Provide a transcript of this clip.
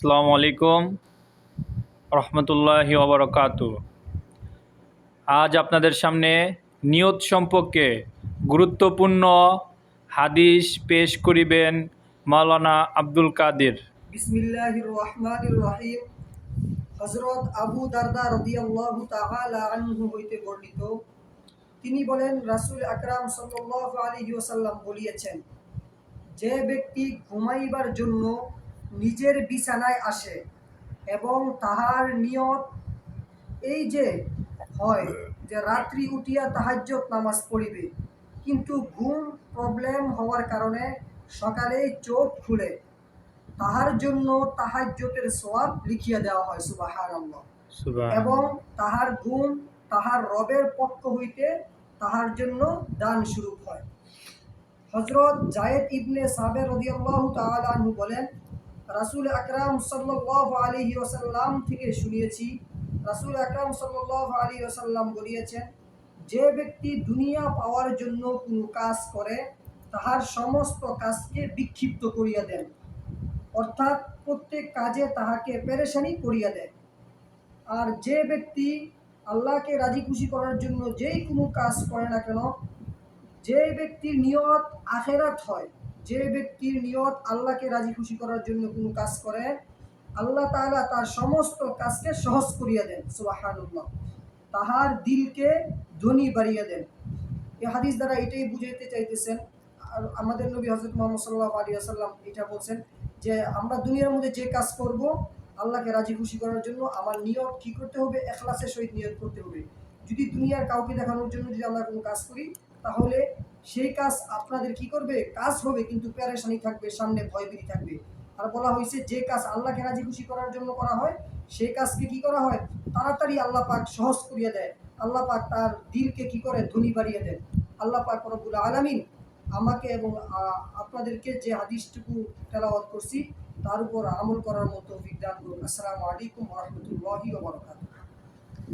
আসসালামু আলাইকুম রহমতুল্লাহি ওবরাকাতু। আজ আপনাদের সামনে নিয়ত সম্পর্কে গুরুত্বপূর্ণ হাদিস পেশ করিবেন মাওলানা আব্দুল কাদের। বিসমিল্লাহির রহমানির রহিম। হযরত আবু দারদা রাদিয়াল্লাহু তাআলা আনহু হইতে বর্ণিত, তিনি বলেন, রাসূল আকরাম সাল্লাল্লাহু আলাইহি ওয়াসাল্লাম বলিয়েছেন, যে ব্যক্তি ঘুমাইবার জন্য নিজের বিছানায় আসে এবং তাহার নিয়ত এই যে হয় যে রাত্রি উঠিয়া তাহাজ্জুদ নামাজ পড়িবে, কিন্তু ঘুম প্রবলেম হওয়ার কারণে সকালেই চোখ খুলে, তাহার জন্য তাহাজ্জুদের সওয়াব লিখিয়া দেওয়া হয়। সুবহানাল্লাহ। এবং তাহার ঘুম তাহার রবের পক্ষ হইতে তাহার জন্য দান স্বরূপ হয়। হযরত যায়েদ ইবনে সাবের রাদিয়াল্লাহু তাআলা আনহু বলেন, রাসূল আকরাম সাল্লাল্লাহু আলাইহি ওয়াসাল্লাম থেকে শুনিয়েছি, রাসূল আকরাম সাল্লাল্লাহু আলাইহি ওয়াসাল্লাম বলিয়েছেন, যে ব্যক্তি দুনিয়া পাওয়ার জন্য কোনো কাজ করে তাহার সমস্ত কাজকে বিক্ষিপ্ত করিয়া দেন, অর্থাৎ প্রত্যেক কাজে তাহাকে পেরেশানি করিয়া দেয়। আর যে ব্যক্তি আল্লাহকে রাজি খুশি করার জন্য যেই কোনো কাজ করে না কেন, যে ব্যক্তির নিয়ত আখেরাত হয়, যে ব্যক্তির নিয়ত আল্লাহকে রাজি খুশি করার জন্য কোনো কাজ করে, আল্লাহ তাআলা তার সমস্ত কাজকে সহজ করিয়া দেন। সুবহানাল্লাহ। তাহার দিলকে ধনী বাড়িয়ে দেন। এই হাদিস দ্বারা এটাই বুঝাইতে চাইতেছেন, আর আমাদের নবী হযরত মুহাম্মদ সাল্লাল্লাহু আলাইহি ওয়াসাল্লাম এটা বলছেন যে আমরা দুনিয়ার মধ্যে যে কাজ করব আল্লাহকে রাজি খুশি করার জন্য, আমার নিয়ত কি করতে হবে? ইখলাসের সহিত নিয়ত করতে হবে। যদি দুনিয়ার কাউকে দেখানোর জন্য যদি আমরা কোনো কাজ করি, তাহলে সেই কাজ আপনাদের কি করবে? কাজ হবে, কিন্তু পেরেশানি থাকবে, সামনে ভয়ভীতি থাকবে। আর বলা হয়েছে, যে কাজ আল্লাহকে রাজি খুশি করার জন্য করা হয়, সেই কাজকে কি করা হয়? তাড়াতাড়ি আল্লাহ পাক সহজ করিয়ে দেয়। আল্লাহ পাক তার দিলকে কি করে? ধনী বাড়িয়ে দেন। আল্লাহ পাক রব্বুল আলামিন আমাকে এবং আপনাদেরকে যে হাদিসটুকু তেলাওয়াত করছি তার উপর আমল করার মতো তৌফিক দান করুন। আসসালামু আলাইকুম ওয়া রাহমাতুল্লাহি ওয়া বারাকাতুহু।